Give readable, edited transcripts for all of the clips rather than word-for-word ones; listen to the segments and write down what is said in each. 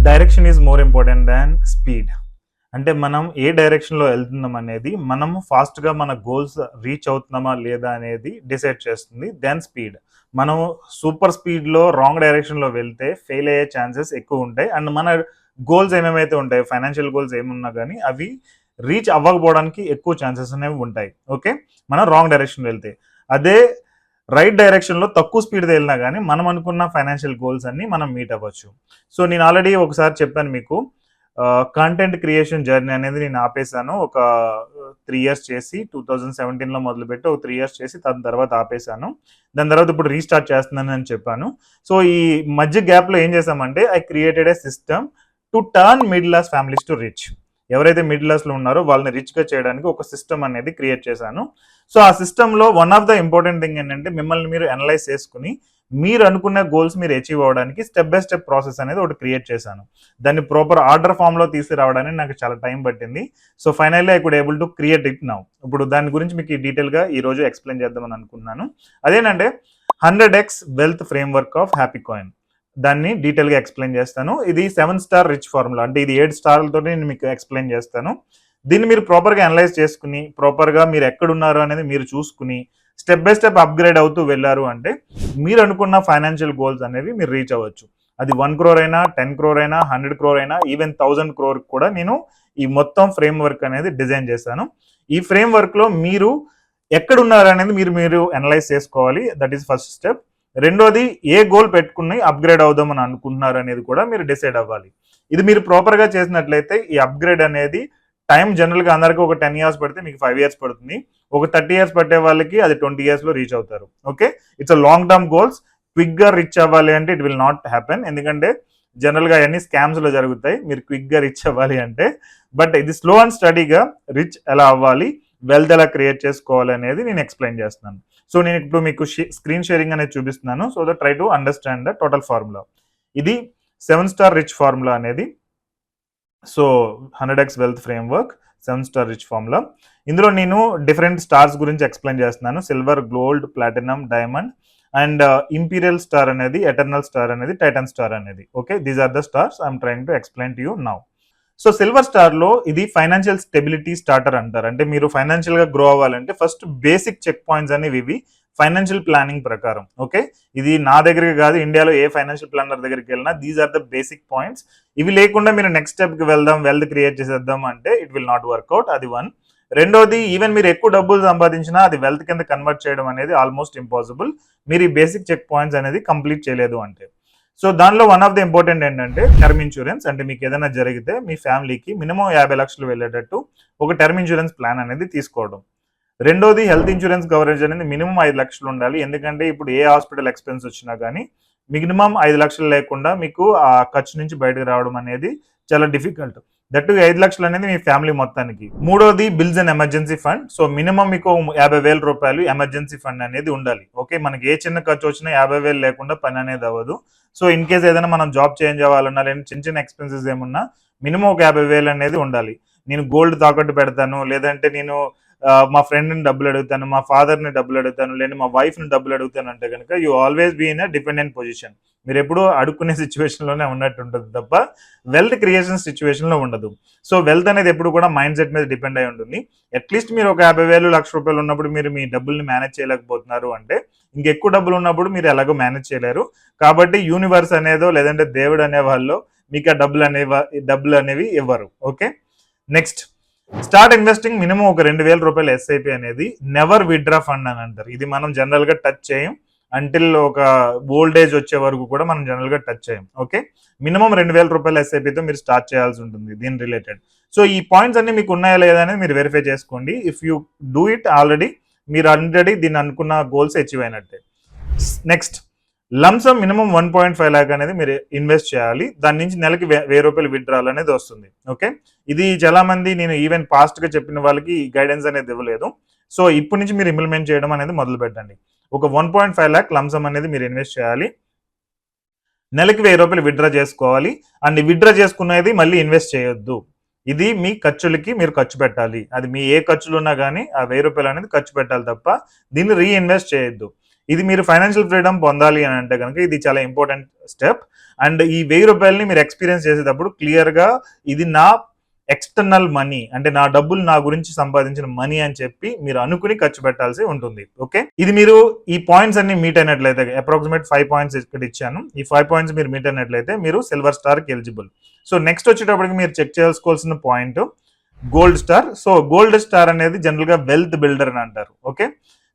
Direction is more important than speed. అంటే మనం ఏ డైరెక్షన్లో వెళ్తున్నాం అనేది మనం ఫాస్ట్గా మన గోల్స్ రీచ్ అవుతున్నామా లేదా అనేది డిసైడ్ చేస్తుంది. Then speed. మనం సూపర్ స్పీడ్లో రాంగ్ డైరెక్షన్లో వెళ్తే ఫెయిల్ అయ్యే ఛాన్సెస్ ఎక్కువ ఉంటాయి. అండ్ మన గోల్స్ ఏమేమైతే ఉంటాయి, ఫైనాన్షియల్ గోల్స్ ఏమున్నా కానీ అవి రీచ్ అవ్వకపోవడానికి ఎక్కువ ఛాన్సెస్ అనేవి ఉంటాయి. ఓకే, మనం రాంగ్ డైరెక్షన్ వెళ్తే. అదే రైట్ డైరెక్షన్లో తక్కువ స్పీడ్తో వెళ్ళినా కానీ మనం అనుకున్న ఫైనాన్షియల్ గోల్స్ అన్ని మనం మీట్ అవ్వచ్చు. సో నేను ఆల్రెడీ ఒకసారి చెప్పాను మీకు, కంటెంట్ క్రియేషన్ జర్నీ అనేది నేను ఆపేశాను. ఒక 3 years చేసి 2017లో మొదలుపెట్టి ఒక 3 years చేసి దాని తర్వాత ఆపేశాను. దాని తర్వాత ఇప్పుడు రీస్టార్ట్ చేస్తున్నాను అని చెప్పాను. సో ఈ మధ్య గ్యాప్లో ఏం చేశామంటే I created a system to turn middle class families to rich. ఎవరైతే మిడిల్ క్లాస్లో ఉన్నారో వాళ్ళని రిచ్గా చేయడానికి ఒక సిస్టమ్ అనేది క్రియేట్ చేశాను. సో ఆ సిస్టంలో one of the important thing ఏంటంటే మిమ్మల్ని మీరు అనలైజ్ చేసుకుని మీరు అనుకున్న గోల్స్ మీరు అచీవ్ అవ్వడానికి స్టెప్ బై స్టెప్ ప్రాసెస్ అనేది ఒకటి క్రియేట్ చేశాను. దాన్ని ప్రాపర్ ఆర్డర్ ఫామ్లో తీసుకురావడానికి నాకు చాలా టైం పట్టింది. So finally I could able to create it now. ఇప్పుడు దాని గురించి మీకు డీటెయిల్గా ఈరోజు ఎక్స్ప్లెయిన్ చేద్దామని అనుకున్నాను. అదేనంటే 100x wealth framework of happy coin. దాన్ని డీటెయిల్గా ఎక్స్ప్లెయిన్ చేస్తాను. ఇది 7 star రిచ్ ఫార్ములా, అంటే ఇది 7 స్టార్లతో నేను మీకు ఎక్స్ప్లెయిన్ చేస్తాను. దీన్ని మీరు ప్రాపర్గా అనలైజ్ చేసుకుని ప్రాపర్గా మీరు ఎక్కడున్నారో అనేది మీరు చూసుకుని స్టెప్ బై స్టెప్ అప్గ్రేడ్ అవుతూ వెళ్ళారు అంటే మీరు అనుకున్న ఫైనాన్షియల్ గోల్స్ అనేవి మీరు రీచ్ అవ్వచ్చు. అది 1 crore అయినా, 10 crore అయినా, 100 crore అయినా, ఈవెన్ 1000 crore కూడా నేను ఈ మొత్తం ఫ్రేమ్ వర్క్ అనేది డిజైన్ చేశాను. ఈ ఫ్రేమ్ వర్క్లో మీరు ఎక్కడున్నారు అనేది మీరు అనలైజ్ చేసుకోవాలి. That is first step. రెండోది, ఏ గోల్ పెట్టుకుని అప్గ్రేడ్ అవుదామని అనుకుంటున్నారు అనేది కూడా మీరు డిసైడ్ అవ్వాలి. ఇది మీరు ప్రాపర్గా చేసినట్లయితే ఈ అప్గ్రేడ్ అనేది టైం జనరల్గా అందరికీ ఒక 10 years పడితే మీకు 5 years పడుతుంది. ఒక 30 years పట్టే వాళ్ళకి అది 20 yearsలో రీచ్ అవుతారు. Okay, it's a long term goals. క్విక్గా రీచ్ అవ్వాలి అంటే ఇట్ విల్ నాట్ హ్యాపెన్, ఎందుకంటే జనరల్గా అన్ని స్కామ్స్లో జరుగుతాయి మీరు క్విక్గా రీచ్ అవ్వాలి అంటే. బట్ ఇది స్లో అండ్ స్టడీగా రిచ్ ఎలా అవ్వాలి, వెల్త్ ఎలా క్రియేట్ చేసుకోవాలి అనేది నేను ఎక్స్ప్లెయిన్ చేస్తున్నాను. సో నేను ఇప్పుడు మీకు స్క్రీన్ షేరింగ్ అనేది చూపిస్తున్నాను. So that try to understand the total formula. ఇది 7 star రిచ్ ఫార్ములా అనేది. So 100x wealth framework 7 star rich formula. ఇందులో నేను డిఫరెంట్ స్టార్స్ గురించి ఎక్స్ప్లెయిన్ చేస్తున్నాను. Silver, gold, platinum, diamond and imperial star అనేది, ఎటర్నల్ స్టార్ అనేది, టైటన్ స్టార్ అనేది. Okay, these are the stars I'm trying to explain to you now. So సిల్వర్ స్టార్లో ఇది ఫైనాన్షియల్ స్టెబిలిటీ స్టార్టర్ అంటారు. అంటే మీరు ఫైనాన్షియల్గా గ్రో అవ్వాలంటే ఫస్ట్ బేసిక్ చెక్ పాయింట్స్ అనేవి ఇవి ఫైనాన్షియల్ ప్లానింగ్ ప్రకారం. ఓకే, ఇది నా దగ్గరికి కాదు, ఇండియాలో ఏ ఫైనాన్షియల్ ప్లానర్ దగ్గరికి వెళ్ళినా these are the basic points. ఇవి లేకుండా మీరు నెక్స్ట్ స్టెప్కి వెళ్దాం, వెల్త్ క్రియేట్ చేసేద్దాం అంటే ఇట్ విల్ నాట్ వర్క్అవుట్. అది 1. రెండోది, ఈవెన్ మీరు ఎక్కువ డబ్బులు సంపాదించినా అది వెల్త్ కింద కన్వర్ట్ చేయడం అనేది ఆల్మోస్ట్ ఇంపాసిబుల్ మీరు ఈ బేసిక్ చెక్ పాయింట్స్ అనేది కంప్లీట్ చేయలేదు అంటే. సో దానిలో వన్ ఆఫ్ ద ఇంపార్టెంట్ ఏంటంటే టర్మ్ ఇన్సూరెన్స్. అంటే మీకు ఏదైనా జరిగితే మీ ఫ్యామిలీకి మినిమం 50 లక్షలు వెళ్ళేటట్టు ఒక టర్మ్ ఇన్సూరెన్స్ ప్లాన్ అనేది తీసుకోవడం. రెండోది, హెల్త్ ఇన్సూరెన్స్ కవరేజ్ అనేది మినిమం 5 లక్షలు ఉండాలి. ఎందుకంటే ఇప్పుడు ఏ హాస్పిటల్ ఎక్స్పెన్స్ వచ్చినా కానీ మినిమం 5 లక్షలు లేకుండా మీకు ఆ ఖర్చు నుంచి బయటకు రావడం అనేది చాలా డిఫికల్ట్. దట్టు 5 లక్షలు అనేది మీ ఫ్యామిలీ మొత్తానికి. మూడోది, bills and emergency fund. So minimum మీకు 50,000 రూపాయలు ఎమర్జెన్సీ ఫండ్ అనేది ఉండాలి. ఓకే, మనకి ఏ చిన్న ఖర్చు వచ్చినా 50,000 లేకుండా పని అనేది అవ్వదు. సో ఇన్ కేస్ ఏదైనా మనం జాబ్ చేంజ్ అవ్వాలన్నా లేదా చిన్న చిన్న ఎక్స్పెన్సెస్ ఏమున్నా మినిమం ఒక 50,000 అనేది ఉండాలి. నేను గోల్డ్ తాకట్టు పెడతాను, లేదంటే నేను మా ఫ్రెండ్ని డబ్బులు అడుగుతాను, మా ఫాదర్ని డబ్బులు అడుగుతాను, లేదా మా వైఫ్ని డబ్బులు అడుగుతాను అంటే కనుక you always be in a dependent position. మీరు ఎప్పుడూ అడుక్కునే సిచ్యువేషన్లోనే ఉన్నట్టు ఉంటుంది తప్ప వెల్త్ క్రియేషన్ సిచ్యువేషన్లో ఉండదు. సో వెల్త్ అనేది ఎప్పుడు కూడా మైండ్ సెట్ మీద డిపెండ్ అయి ఉంటుంది. అట్లీస్ట్ మీరు ఒక 50,000 లక్ష రూపాయలు ఉన్నప్పుడు మీరు మీ డబ్బుల్ని మేనేజ్ చేయలేకపోతున్నారు అంటే ఇంకెక్కువ డబ్బులు ఉన్నప్పుడు మీరు ఎలాగో మేనేజ్ చేయలేరు. కాబట్టి యూనివర్స్ అనేదో లేదంటే దేవుడు అనే వాళ్ళు మీకు ఆ డబ్బులు అనేవి ఇవ్వరు. Okay, next, start investing. Minimum ఒక 2,000 రూపాయలు ఎస్ఐపి అనేది నెవర్ విత్డ్రా ఫండ్ అని అంటారు. ఇది మనం జనరల్గా టచ్ చేయం అంటిల్ ఒక ఓల్డ్ ఏజ్ వచ్చే వరకు కూడా మనం జనరల్గా టచ్ చేయం. ఓకే, మినిమం 2,000 రూపాయల ఎస్ఐపితో మీరు స్టార్ట్ చేయాల్సి ఉంటుంది దీని రిలేటెడ్. సో ఈ పాయింట్స్ అన్ని మీకు ఉన్నాయా లేదా అనేది మీరు వెరిఫై చేసుకోండి. If you do it already మీరు దీన్ని అనుకున్న గోల్స్ అచీవ్ అయినట్టే. నెక్స్ట్, లంసమ్ మినిమం 1.5 lakh అనేది మీరు ఇన్వెస్ట్ చేయాలి. దాని నుంచి నెలకి 1,000 రూపాయలు విత్డ్రాల్ అనేది వస్తుంది. ఓకే, ఇది చాలా మంది నేను ఈవెన్ పాస్ట్గా చెప్పిన వాళ్ళకి గైడెన్స్ అనేది ఇవ్వలేదు. సో ఇప్పటి నుంచి మీరు ఇంప్లిమెంట్ చేయడం అనేది మొదలు పెట్టండి. ఒక 1.5 lakh లంసమ్ అనేది మీరు ఇన్వెస్ట్ చేయాలి. నెలకి 1,000 రూపాయలు విత్డ్రా చేసుకోవాలి. అండ్ విత్డ్రా చేసుకునేది మళ్ళీ ఇన్వెస్ట్ చేయొద్దు. ఇది మీ ఖర్చులకి మీరు ఖర్చు పెట్టాలి. అది మీ ఏ ఖర్చులు ఉన్నా కానీ ఆ 1,000 రూపాయలు అనేది ఖర్చు పెట్టాలి తప్ప దీన్ని రీఇన్వెస్ట్ చేయొద్దు. ఇది మీరు ఫైనాన్షియల్ ఫ్రీడమ్ పొందాలి అని అంటే కనుక ఇది చాలా ఇంపార్టెంట్ స్టెప్. అండ్ ఈ 1000 రూపాయలని మీరు ఎక్స్పీరియన్స్ చేసేటప్పుడు క్లియర్గా ఇది నా ఎక్స్టర్నల్ మనీ, అంటే నా డబ్బులు నా గురించి సంపాదించిన మనీ అని చెప్పి మీరు అనుకుని ఖర్చు పెట్టాల్సి ఉంటుంది. ఓకే, ఇది మీరు ఈ పాయింట్స్ అన్ని మీట్ అయినట్లయితే, అప్రాక్సిమేట్ 5 పాయింట్స్ ఇక్కడ ఇచ్చాను, ఈ 5 పాయింట్స్ మీరు మీట్ అయినట్లయితే మీరు సిల్వర్ స్టార్కి ఎలిజిబుల్. సో నెక్స్ట్ వచ్చేటప్పటికి మీరు చెక్ చేసుకోవాల్సిన point gold star. So gold star అనేది జనరల్గా వెల్త్ బిల్డర్ అని అంటారు. ఓకే,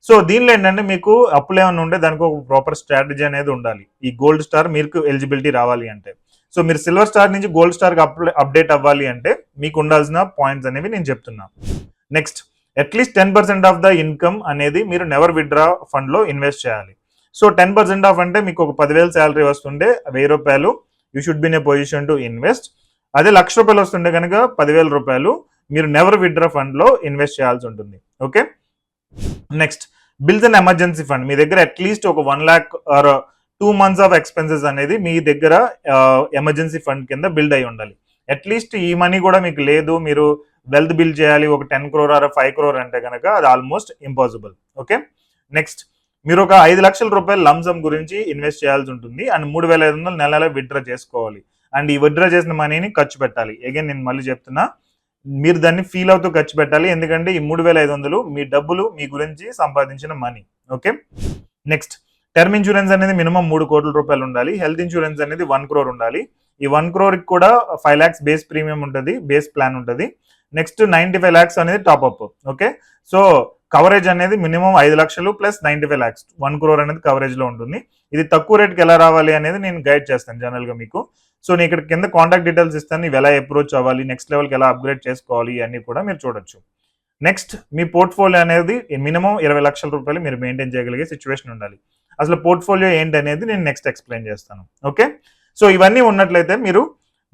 సో దీనిలో ఏంటంటే మీకు అప్పులు ఏమైనా ఉంటే దానికి ఒక ప్రాపర్ స్ట్రాటజీ అనేది ఉండాలి ఈ గోల్డ్ స్టార్ మీకు ఎలిజిబిలిటీ రావాలి అంటే. సో మీరు సిల్వర్ స్టార్ నుంచి గోల్డ్ స్టార్కి అప్డేట్ అవ్వాలి అంటే మీకు ఉండాల్సిన పాయింట్స్ అనేవి నేను చెప్తున్నా. Next, at least 10% of the income అనేది మీరు నెవర్ విత్డ్రా ఫండ్లో ఇన్వెస్ట్ చేయాలి. సో 10% ఆఫ్ అంటే మీకు ఒక 10,000 శాలరీ వస్తుంటే 1000 రూపాయలు you should be in a position to invest. అదే 1,00,000 రూపాయలు వస్తుంటే కనుక 10,000 రూపాయలు మీరు నెవర్ విత్డ్రా ఫండ్లో ఇన్వెస్ట్ చేయాల్సి ఉంటుంది. Okay, next, bills and emergency fund. మీ దగ్గర అట్లీస్ట్ ఒక 1 lakh or 2 months of expenses అనేది మీ దగ్గర ఎమర్జెన్సీ ఫండ్ కింద బిల్డ్ అయి ఉండాలి. అట్లీస్ట్ ఈ మనీ కూడా మీకు లేదు, మీరు వెల్త్ బిల్డ్ చేయాలి ఒక 10 crore ఆర్ 5 crore అంటే కనుక అది ఆల్మోస్ట్ ఇంపాసిబుల్. ఓకే, నెక్స్ట్, మీరు ఒక 5,00,000 రూపాయలు లంసమ్ గురించి ఇన్వెస్ట్ చేయాల్సి ఉంటుంది అండ్ 3,500 నెల విత్డ్రా చేసుకోవాలి. అండ్ ఈ విత్డ్రా చేసిన మనీని ఖర్చు పెట్టాలి. అగైన్ నేను మళ్ళీ చెప్తున్నా, మీరు దాన్ని ఫీల్ అవుతూ ఖర్చు పెట్టాలి, ఎందుకంటే ఈ 3,500 మీ డబ్బులు మీ గురించి సంపాదించిన money. Okay, next, term insurance అనేది మినిమం 3 కోట్ల రూపాయలు ఉండాలి. హెల్త్ ఇన్సూరెన్స్ అనేది 1 crore ఉండాలి. ఈ 1 crore కూడా 5 lakhs బేస్ ప్రీమియం ఉంటుంది, బేస్ ప్లాన్ ఉంటుంది. నెక్స్ట్ 95 lakhs అనేది టాప్అప్. ఓకే, సో కవరేజ్ అనేది మినిమం 5 లక్షలు ప్లస్ 95 lakhs 1 crore అనేది కవరేజ్లో ఉంటుంది. ఇది తక్కువ రేట్కి ఎలా రావాలి అనేది నేను గైడ్ చేస్తాను జనరల్గా మీకు. సో నేను ఇక్కడ కింద కాంటాక్ట్ డీటెయిల్స్ ఇస్తాను, ఇవి ఎలా అప్రోచ్ అవ్వాలి, నెక్స్ట్ లెవెల్కి ఎలా అప్గ్రేడ్ చేసుకోవాలి, ఇవన్నీ కూడా మీరు చూడొచ్చు. నెక్స్ట్, మీ పోర్ట్ఫోలియో అనేది మినిమం 20 లక్షల రూపాయలు మీరు మెయింటైన్ చేయగలిగే సిచ్యువేషన్ ఉండాలి. అసలు పోర్ట్ఫోలియో ఏంటి అనేది నేను నెక్స్ట్ ఎక్స్ప్లెయిన్ చేస్తాను. ఓకే, సో ఇవన్నీ ఉన్నట్లయితే మీరు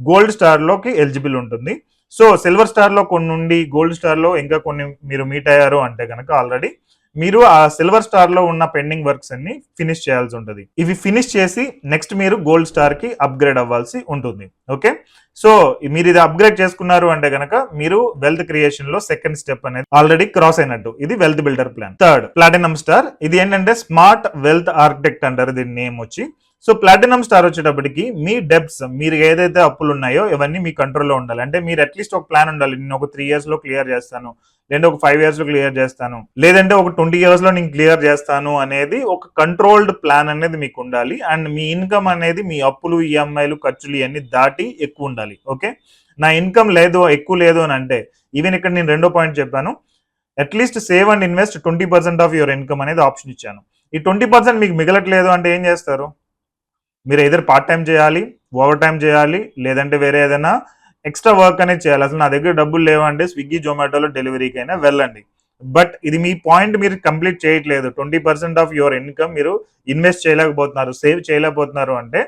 గోల్డ్ స్టార్లోకి ఎలిజిబుల్ ఉంటుంది. సో సిల్వర్ స్టార్లో కొన్ని ఉండి గోల్డ్ స్టార్లో ఇంకా కొన్ని మీరు మీట్ అయ్యారు అంటే కనుక ఆల్రెడీ మీరు ఆ సిల్వర్ స్టార్లో ఉన్న పెండింగ్ వర్క్స్ అన్ని ఫినిష్ చేయాల్సి ఉంటుంది. ఇవి ఫినిష్ చేసి నెక్స్ట్ మీరు గోల్డ్ స్టార్కి అప్గ్రేడ్ అవ్వాల్సి ఉంటుంది. ఓకే, సో మీరు ఇది అప్గ్రేడ్ చేసుకున్నారు అంటే కనుక మీరు వెల్త్ క్రియేషన్ లో సెకండ్ స్టెప్ అనేది ఆల్రెడీ క్రాస్ అయినట్టు. ఇది wealth builder plan. Third, platinum star. ఇది ఏంటంటే స్మార్ట్ వెల్త్ ఆర్కిటెక్ట్ అంటారు దీని నేమ్ వచ్చి. సో ప్లాటినం స్టార్ వచ్చేటప్పటికి మీ డెబ్ట్స్, మీరు ఏదైతే అప్పులు ఉన్నాయో ఇవన్నీ మీ కంట్రోల్లో ఉండాలి. అంటే మీరు అట్లీస్ట్ ఒక ప్లాన్ ఉండాలి, నేను ఒక 3 years లో క్లియర్ చేస్తాను, లేదంటే ఒక 5 years లో క్లియర్ చేస్తాను, లేదంటే ఒక 20 years లో నేను క్లియర్ చేస్తాను అనేది ఒక కంట్రోల్డ్ ప్లాన్ అనేది మీకు ఉండాలి. అండ్ మీ ఇన్కమ్ అనేది మీ అప్పులు, ఈఎంఐలు, ఖర్చులు ఇవన్నీ దాటి ఎక్కువ ఉండాలి. ఓకే, నా ఇన్కమ్ లేదు, ఎక్కువ లేదు అని అంటే, ఈవెన్ ఇక్కడ నేను రెండో పాయింట్ చెప్పాను, at least save and invest 20% of your income అనేది ఆప్షన్ ఇచ్చాను. ఈ 20% మీకు మిగలట్లేదు అంటే ఏం చేస్తారు? మీరు ఏదైనా పార్ట్ టైం చేయాలి, ఓవర్ టైం చేయాలి, లేదంటే వేరే ఏదైనా ఎక్స్ట్రా వర్క్ అనేది చేయాలి. అసలు నా దగ్గర డబ్బులు లేవంటే స్విగ్గీ, జొమాటోలో డెలివరీకి అయినా వెళ్ళండి. బట్ ఇది మీ పాయింట్ మీరు కంప్లీట్ చేయట్లేదు. 20% ఆఫ్ యువర్ ఇన్కమ్ మీరు ఇన్వెస్ట్ చేయలేకపోతున్నారు, సేవ్ చేయలేకపోతున్నారు అంటే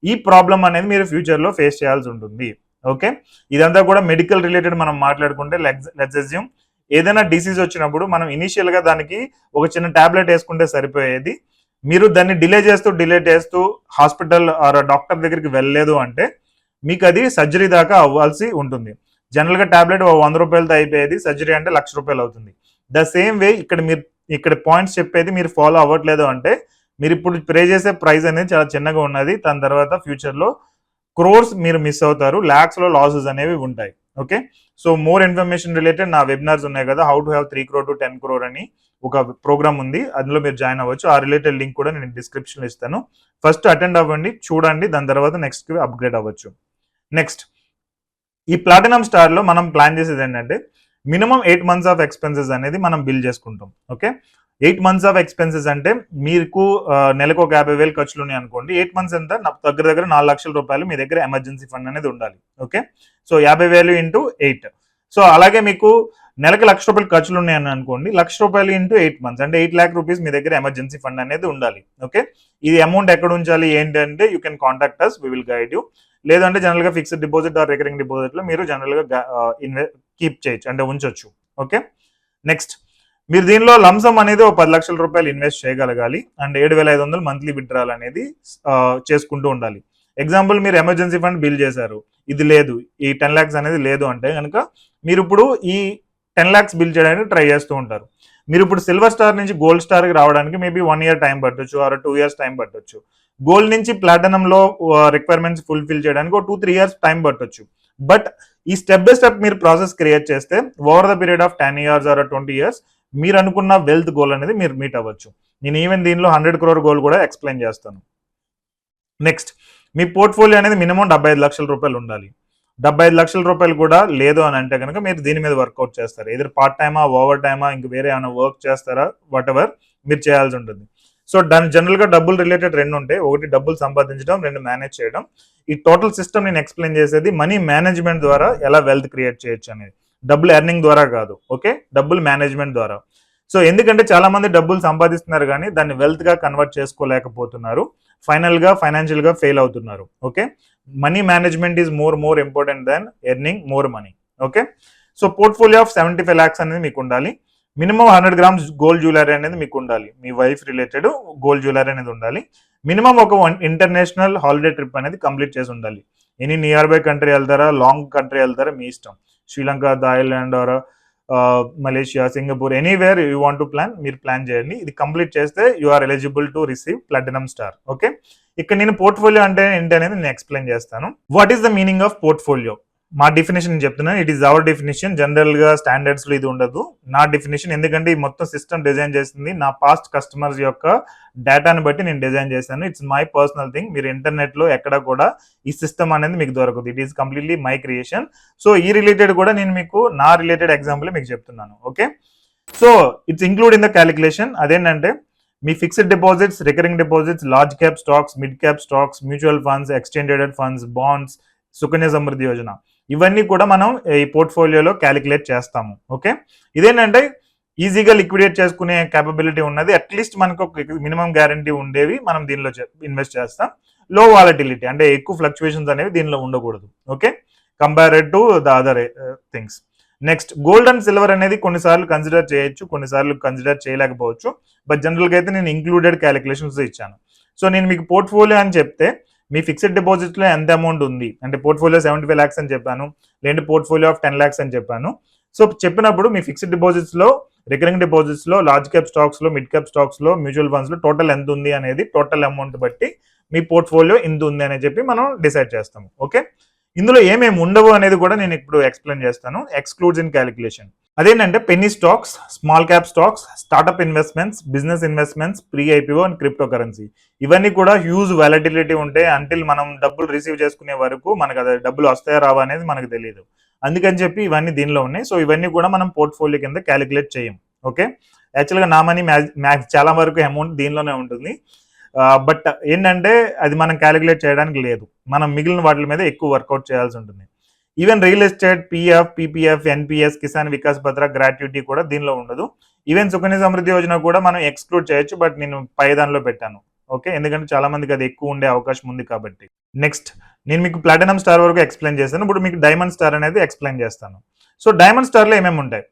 ఈ ప్రాబ్లం అనేది మీరు ఫ్యూచర్లో ఫేస్ చేయాల్సి ఉంటుంది. ఓకే, ఇదంతా కూడా మెడికల్ రిలేటెడ్ మనం మాట్లాడుకుంటే, లెట్స్ అస్యూమ్ ఏదైనా డిసీజ్ వచ్చినప్పుడు మనం ఇనీషియల్గా దానికి ఒక చిన్న టాబ్లెట్ వేసుకుంటే సరిపోయేది. మీరు దాన్ని డిలే చేస్తూ హాస్పిటల్ ఆర్ డాక్టర్ దగ్గరికి వెళ్ళలేదు అంటే మీకు అది సర్జరీ దాకా అవ్వాల్సి ఉంటుంది. జనరల్గా టాబ్లెట్ 100 రూపాయలతో అయిపోయేది, సర్జరీ అంటే 1,00,000 రూపాయలు అవుతుంది. ద సేమ్ వే ఇక్కడ పాయింట్స్ చెప్పేది మీరు ఫాలో అవ్వట్లేదు అంటే మీరు ఇప్పుడు పే చేసే ప్రైస్ అనేది చాలా చిన్నగా ఉన్నది. దాని తర్వాత ఫ్యూచర్లో క్రోర్స్ మీరు మిస్ అవుతారు, ల్యాక్స్లో లాసెస్ అనేవి ఉంటాయి. Okay, so more information related నా వెబినార్స్ ఉన్నాయి కదా, how to have 3 crore to 10 crore అని ఒక ప్రోగ్రామ్ ఉంది, అందులో మీరు జాయిన్ అవ్వచ్చు. ఆ రిలేటెడ్ లింక్ కూడా నేను డిస్క్రిప్షన్లో ఇస్తాను. ఫస్ట్ అటెండ్ అవ్వండి, చూడండి, దాని తర్వాత నెక్స్ట్ అప్గ్రేడ్ అవ్వచ్చు. నెక్స్ట్, ఈ ప్లాటినం స్టార్లో మనం ప్లాన్ చేసేది ఏంటంటే మినిమం 8 months ఆఫ్ ఎక్స్పెన్సెస్ అనేది మనం బిల్ చేసుకుంటాం. ఓకే, 8 months ఆఫ్ ఎక్స్పెన్సెస్ అంటే మీకు నెలకు ఒక 50,000 ఖర్చులు ఉన్నాయి అనుకోండి. 8 months ఎంత, దగ్గర 4 లక్షల రూపాయలు మీ దగ్గర ఎమర్జెన్సీ ఫండ్ అనేది ఉండాలి. Okay, so 50,000 into 8. సో అలాగే మీకు నెలకి 1,00,000 రూపాయలు ఖర్చులు ఉన్నాయని అనుకోండి, 1,00,000 రూపాయలు ఇంటూ 8 months అంటే 8 lakh rupees మీ దగ్గర ఎమర్జెన్సీ ఫండ్ అనేది ఉండాలి. ఓకే, ఇది అమౌంట్ ఎక్కడ ఉంచాలి ఏంటంటే you can contact us, we will guide you. లేదంటే జనరల్గా ఫిక్స్డ్ డిపాజిట్ ఆర్ రికరింగ్ డిపాజిట్లో మీరు జనరల్గా కీప్ చేయొచ్చు, అంటే ఉంచొచ్చు. ఓకే, నెక్స్ట్, మీరు దీనిలో లంసమ్ అనేది ఒక 10 లక్షల రూపాయలు ఇన్వెస్ట్ చేయగలగాలి అండ్ 7,500 మంత్లీ విత్డ్రాల్ అనేది చేసుకుంటూ ఉండాలి. ఎగ్జాంపుల్, మీరు ఎమర్జెన్సీ ఫండ్ బిల్ చేశారు, ఇది లేదు, ఈ 10 lakhs అనేది లేదు అంటే కనుక మీరు ఇప్పుడు ఈ 10 lakhs బిల్ చేయడానికి ట్రై చేస్తూ ఉంటారు. మీరు ఇప్పుడు సిల్వర్ స్టార్ నుంచి గోల్డ్ స్టార్కి రావడానికి మేబీ 1 year టైం పట్టొచ్చు ఆర్ 2 years టైం పట్టొచ్చు. గోల్డ్ నుంచి ప్లాటినంలో రిక్వైర్మెంట్స్ ఫుల్ఫిల్ చేయడానికి ఒక 2-3 years టైం పట్టొచ్చు. బట్ ఈ స్టెప్ బై స్టెప్ మీరు ప్రాసెస్ క్రియేట్ చేస్తే over the period of 10 years or 20 years మీరు అనుకున్న వెల్త్ గోల్ అనేది మీరు మీట్ అవ్వచ్చు. నేను ఈవెన్ దీనిలో 100 crore గోల్ కూడా ఎక్స్ప్లెయిన్ చేస్తాను. నెక్స్ట్, మీ పోర్ట్ఫోలియో అనేది మినిమం 75 లక్షల రూపాయలు ఉండాలి. 75 లక్షల రూపాయలు కూడా లేదు అని అంటే కనుక మీరు దీని మీద వర్కౌట్ చేస్తారు. ఎదురు పార్ట్ టైమా, ఓవర్ టైమా, ఇంక వేరే ఏమైనా వర్క్ చేస్తారా, వాట్ ఎవర్ మీరు చేయాల్సి ఉంటుంది. సో దాని జనరల్గా డబ్బులు రిలేటెడ్ 2 ఉంటాయి. ఒకటి డబ్బులు సంపాదించడం, 2 మేనేజ్ చేయడం. ఈ టోటల్ సిస్టమ్ నేను ఎక్స్ప్లెయిన్ చేసేది మనీ మేనేజ్మెంట్ ద్వారా ఎలా వెల్త్ క్రియేట్ చేయొచ్చు అనేది, డబ్బులు ఎర్నింగ్ ద్వారా కాదు. ఓకే, డబ్బులు మేనేజ్మెంట్ ద్వారా. సో ఎందుకంటే చాలా మంది డబ్బులు సంపాదిస్తున్నారు కానీ దాన్ని వెల్త్ గా కన్వర్ట్ చేసుకోలేకపోతున్నారు, ఫైనల్ గా ఫైనాన్షియల్ గా ఫెయిల్ అవుతున్నారు. Okay, money management is more important than earning more money. Okay, so portfolio of 75 lakhs అనేది మీకు ఉండాలి. మినిమం 100 grams గోల్డ్ జ్యువెలరీ అనేది మీకు ఉండాలి. మీ వైఫ్ రిలేటెడ్ గోల్డ్ జ్యువెలరీ అనేది ఉండాలి. మినిమం ఒక ఇంటర్నేషనల్ హాలిడే ట్రిప్ అనేది కంప్లీట్ చేసి ఉండాలి. ఎనీ నియర్ బై కంట్రీ వెళ్తారా, లాంగ్ కంట్రీ వెళ్తారా, మీ ఇష్టం. Sri Lanka, Thailand or Malaysia, Singapore, anywhere you want to plan, మీరు ప్లాన్ చేయండి. ఇది కంప్లీట్ చేస్తే you are eligible to receive platinum star. Okay, ఇక్కడ నేను పోర్ట్ఫోలియో అంటే ఏంటి అనేది నేను ఎక్స్ప్లెయిన్ చేస్తాను. What is the meaning of portfolio? మా డెఫినేషన్ చెప్తున్నాను. It is our definition. General గా స్టాండర్డ్స్ లో ఇది ఉండదు. నా డెఫినేషన్, ఎందుకంటే ఈ మొత్తం సిస్టమ్ డిజైన్ చేసింది నా పాస్ట్ కస్టమర్స్ యొక్క డేటాను బట్టి నేను డిజైన్ చేశాను. It's my personal thing. మీరు ఇంటర్నెట్ లో ఎక్కడ కూడా ఈ సిస్టమ్ అనేది మీకు దొరకదు. It is completely my creation. So ఈ రిలేటెడ్ కూడా నేను మీకు నా రిలేటెడ్ ఎగ్జాంపుల్ మీకు చెప్తున్నాను. Okay, so it's include in the calculation. అదేంటంటే మీ fixed deposits, recurring deposits, large cap stocks, mid cap stocks, mutual funds, extended funds, bonds, Sukanya Samriddhi Yojana, ఇవన్నీ కూడా మనం ఈ పోర్ట్ఫోలియోలో క్యాలిక్యులేట్ చేస్తాము. ఓకే, ఇదేంటంటే ఈజీగా లిక్విడేట్ చేసుకునే క్యాపబిలిటీ ఉన్నది. అట్లీస్ట్ మనకు ఒక మినిమం గ్యారంటీ ఉండేవి మనం దీనిలో ఇన్వెస్ట్ చేస్తాం. లో వాలటిలిటీ అంటే ఎక్కువ ఫ్లక్చువేషన్స్ అనేవి దీనిలో ఉండకూడదు. Okay, compared to the other things. Next, gold and silver అనేది కొన్నిసార్లు కన్సిడర్ చేయొచ్చు, కొన్నిసార్లు కన్సిడర్ చేయలేకపోవచ్చు. బట్ జనరల్గా అయితే నేను ఇంక్లూడెడ్ క్యాలిక్యులేషన్స్ ఇచ్చాను. సో నేను మీకు పోర్ట్ఫోలియో అని చెప్తే మీ ఫిక్స్డ్ డిపాజిట్లో ఎంత అమౌంట్ ఉంది అంటే పోర్ట్ఫోలియో 75 lakhs అని చెప్పాను, లేదంటే పోర్ట్ఫోలియో ఆఫ్ 10 lakhs అని చెప్పాను. సో చెప్పినప్పుడు మీ ఫిక్స్డ్ డిపాజిట్స్లో, రికరింగ్ డిపాజిట్స్లో, లార్జ్ క్యాప్ స్టాక్స్లో, మిడ్ క్యాప్ స్టాక్స్లో, మ్యూచువల్ ఫండ్స్లో టోటల్ ఎంత ఉంది అనేది టోటల్ అమౌంట్ బట్టి మీ పోర్ట్ఫోలియో ఇంత ఉంది అని చెప్పి మనం డిసైడ్ చేస్తాము. ఓకే, ఇందులో ఏమేమి ఉండవు అనేది కూడా నేను ఇప్పుడు ఎక్స్ప్లెయిన్ చేస్తాను. ఎక్స్క్లూడ్స్ ఇన్ క్యాలిక్యులేషన్ అదేంటంటే Penney stocks, small cap stocks, startup investments, business investments, pre IPO and crypto currency. ఇవన్నీ కూడా హ్యూజ్ వాలటిలిటీ ఉంటాయి. అంటిల్ మనం డబ్బులు రిసీవ్ చేసుకునే వరకు మనకు అది డబ్బులు వస్తాయా రావా అనేది మనకు తెలియదు. అందుకని చెప్పి ఇవన్నీ దీనిలో ఉన్నాయి. సో ఇవన్నీ కూడా మనం పోర్ట్ఫోలియో కింద క్యాలిక్యులేట్ చేయం. ఓకే, యాక్చువల్గా నా మనీ చాలా వరకు అమౌంట్ దీనిలోనే ఉంటుంది. బట్ ఏంటంటే అది మనం క్యాలిక్యులేట్ చేయడానికి లేదు. మనం మిగిలిన వాటి మీద ఎక్కువ వర్కౌట్ చేయాల్సి ఉంటుంది. Even real estate, PF, PPF, NPS, Kisan Vikas పత్ర, గ్రాట్యుటీ కూడా దీనిలో ఉండదు. ఈవెన్ సుకన్య సమృద్ధి యోజన కూడా మనం ఎక్స్క్లూడ్ చేయొచ్చు, బట్ నేను పై దానిలో పెట్టాను. ఓకే, ఎందుకంటే చాలా మందికి అది ఎక్కువ ఉండే అవకాశం ఉంది కాబట్టి. నెక్స్ట్, నేను మీకు ప్లాటినం స్టార్ వరకు ఎక్స్ప్లెయిన్ చేస్తాను. ఇప్పుడు మీకు డైమండ్ స్టార్ అనేది ఎక్స్ప్లెయిన్ చేస్తాను. సో డైమండ్ స్టార్లో ఏమేమి ఉంటాయి?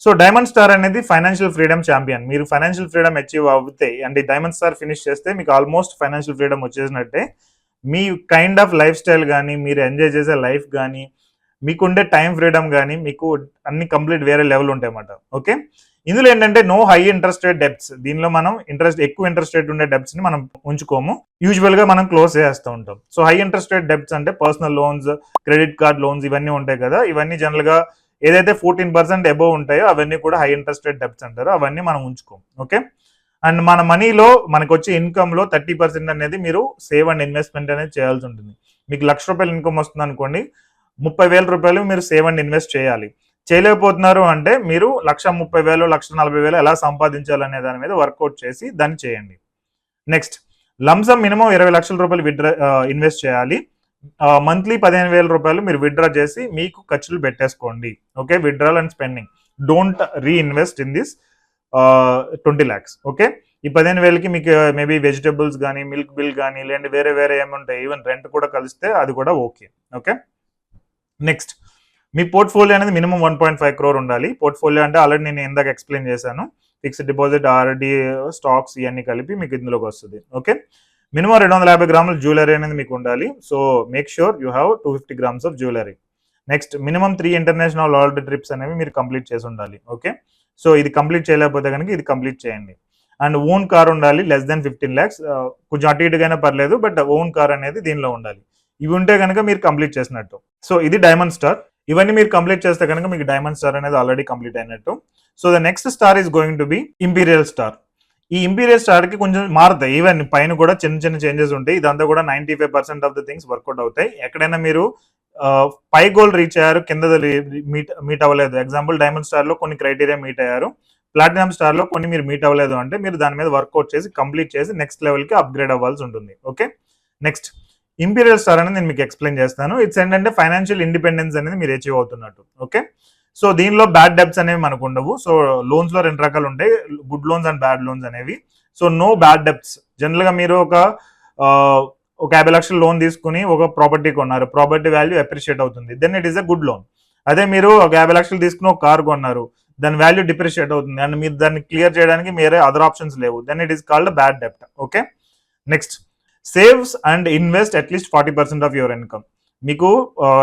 సో డైమండ్ స్టార్ అనేది ఫైనాన్షియల్ ఫ్రీడమ్ ఛాంపియన్. మీరు ఫైనాన్షియల్ ఫ్రీడమ్ అచీవ్ అవుతే అంటే డైమండ్ స్టార్ ఫినిష్ చేస్తే మీకు ఆల్మోస్ట్ ఫైనాన్షియల్ ఫ్రీడమ్ వచ్చేసినట్టే. మీ కైండ్ ఆఫ్ లైఫ్ స్టైల్ కానీ, మీరు ఎంజాయ్ చేసే లైఫ్ కానీ, మీకుండే టైం ఫ్రీడమ్ కానీ, మీకు అన్ని కంప్లీట్ వేరే లెవెల్ ఉంటాయి అన్నమాట. ఓకే, ఇందులో ఏంటంటే no high interest rate debts. దీనిలో మనం ఎక్కువ ఇంట్రెస్ట్ రేట్ ఉండే డెబ్ట్స్ ని మనం ఉంచుకోము. యూజువల్ గా మనం క్లోజ్ చేస్తూ ఉంటాం. So high interest rate debts అంటే personal loans, credit card loans ఇవన్నీ ఉంటాయి కదా. ఇవన్నీ జనరల్ గా ఏదైతే 14% అబోవ్ ఉంటాయో అవన్నీ కూడా హై ఇంట్రెస్ట్ రేట్ డెబ్ట్స్ అంటారు. అవన్నీ మనం ఉంచుకోం. ఓకే, అండ్ మన మనీలో మనకు వచ్చే ఇన్కమ్ లో 30% అనేది మీరు సేవ్ అండ్ ఇన్వెస్ట్మెంట్ అనేది చేయాల్సి ఉంటుంది. మీకు ₹1,00,000 ఇన్కమ్ వస్తుంది అనుకోండి, ₹30,000 మీరు సేవ్ అండ్ ఇన్వెస్ట్ చేయాలి. చేయలేకపోతున్నారు అంటే మీరు ₹1,30,000, ₹1,40,000 ఎలా సంపాదించాలనే దాని మీద వర్కౌట్ చేసి దాన్ని చేయండి. Next, lump sum minimum ₹20,00,000 withdraw invest చేయాలి. మంత్లీ ₹15,000 మీరు విత్డ్రా చేసి మీకు ఖర్చులు పెట్టేసుకోండి. Okay, withdrawal and spending. Don't reinvest in this 20 lakhs. Okay, ఈ 15,000కి మీకు మేబీ వెజిటబుల్స్ కానీ, మిల్క్ బిల్ కానీ, లేదంటే వేరే ఏముంటాయి, ఈవెన్ రెంట్ కూడా కలిస్తే అది కూడా ఓకే. ఓకే, నెక్స్ట్, మీ పోర్ట్ఫోలియో అనేది మినిమం 1.5 crore ఉండాలి. పోర్ట్ఫోలియో అంటే ఆల్రెడీ నేను ఇందాక ఎక్స్ప్లెయిన్ చేశాను. ఫిక్స్డ్ డిపాజిట్, ఆర్డి, స్టాక్స్ ఇవన్నీ కలిపి మీకు ఇందులోకి వస్తుంది. ఓకే, మినిమం 250 grams జ్యువెలరీ అనేది మీకు ఉండాలి. So make sure you have 250 grams of jewellery. Next, minimum 3 international holiday trips అనేవి మీరు కంప్లీట్ చేసి ఉండాలి. ఓకే, సో ఇది కంప్లీట్ చేయలేకపోతే కనుక ఇది కంప్లీట్ చేయండి. అండ్ ఓన్ కార్ ఉండాలి లెస్ దెన్ 15 lakhs, కొంచెం అటు ఇటుగానే పర్లేదు, బట్ ఓన్ కార్ అనేది దీనిలో ఉండాలి. ఇవి ఉంటే కనుక మీరు కంప్లీట్ చేసినట్టు. సో ఇది డైమండ్ స్టార్. ఇవన్నీ మీరు కంప్లీట్ చేస్తే కనుక మీకు డైమండ్ స్టార్ అనేది ఆల్రెడీ కంప్లీట్ అయినట్టు. So the next star is going to be imperial star. ఈ ఇంపీరియల్ స్టార్ కి కొంచెం మారుతాయి, ఈవెన్ పైన కూడా చిన్న చిన్న చేంజెస్ ఉంటాయి. ఇదంతా కూడా 95% ఆఫ్ ద థింగ్స్ వర్కౌట్ అవుతాయి. ఎక్కడైనా మీరు పై గోల్ రీచ్ అయ్యారు, కింద మీట్ అవ్వలేదు. ఎగ్జాంపుల్ డైమండ్ స్టార్ లో కొన్ని క్రైటీరియా మీట్ అయ్యారు, ప్లాటినం స్టార్ లో కొన్ని మీరు మీట్ అవ్వలేదు అంటే మీరు దాని మీద వర్కౌట్ చేసి కంప్లీట్ చేసి నెక్స్ట్ లెవెల్ కి అప్గ్రేడ్ అవ్వాల్సి ఉంటుంది. ఓకే, నెక్స్ట్ ఇంపీరియల్ స్టార్ అనేది నేను మీకు ఎక్స్ప్లెయిన్ చేస్తాను. ఇట్స్ ఏంటంటే ఫైనాన్షియల్ ఇండిపెండెన్స్ అనేది మీరు అచీవ్ అవుతున్నట్టు. ఓకే, సో దీనిలో బ్యాడ్ డెబ్ట్స్ అనేవి మనకు ఉండవు. సో లోన్స్ లో 2 రకాలు ఉంటాయి, good loans and bad loans అనేవి. So no bad debts. General గా మీరు ఒక 50 లక్షల లోన్ తీసుకుని ఒక ప్రాపర్టీ కొన్నారు, ప్రాపర్టీ వాల్యూ అప్రిషియేట్ అవుతుంది, then it is a good loan. అదే మీరు ఒక 50 లక్షలు తీసుకుని ఒక కార్ కొన్నారు, దాని వాల్యూ డిప్రిషియేట్ అవుతుంది అండ్ మీరు దాన్ని క్లియర్ చేయడానికి వేరే అదర్ ఆప్షన్స్ లేవు, then it is called bad డెబ్ట్. Okay, next saves and invest at least 40% of your income. మీకు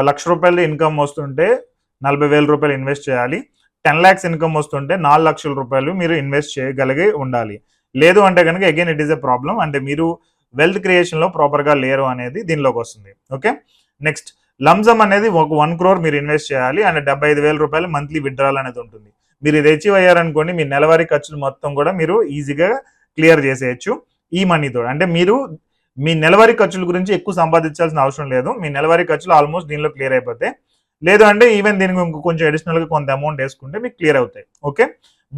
1,00,000 రూపాయలు ఇన్కమ్ వస్తుంటే 40,000 రూపాయలు ఇన్వెస్ట్ చేయాలి. 10 lakhs ఇన్కమ్ వస్తుంటే 4 లక్షల రూపాయలు మీరు ఇన్వెస్ట్ చేయగలిగి ఉండాలి. లేదు అంటే కనుక again it is a problem, అంటే మీరు వెల్త్ క్రియేషన్ లో ప్రాపర్ గా లేరు అనేది దీనిలోకి వస్తుంది. ఓకే, నెక్స్ట్ లంసమ్ అనేది ఒక 1 crore మీరు ఇన్వెస్ట్ చేయాలి అండ్ 75,000 రూపాయలు మంత్లీ విత్డ్రాల్ అనేది ఉంటుంది. మీరు ఇది అచీవ్ అయ్యారనుకోండి, మీ నెలవారీ ఖర్చులు మొత్తం కూడా మీరు ఈజీగా క్లియర్ చేసేయచ్చు ఈ మనీతో. అంటే మీరు మీ నెలవారీ ఖర్చుల గురించి ఎక్కువ సంపాదించాల్సిన అవసరం లేదు, మీ నెలవారీ ఖర్చులు ఆల్మోస్ట్ దీనిలో క్లియర్ అయిపోతాయి. లేదు అంటే ఈవెన్ దీనికి కొంచెం అడిషనల్ గా కొంత అమౌంట్ వేసుకుంటే మీకు క్లియర్ అవుతాయి. ఓకే,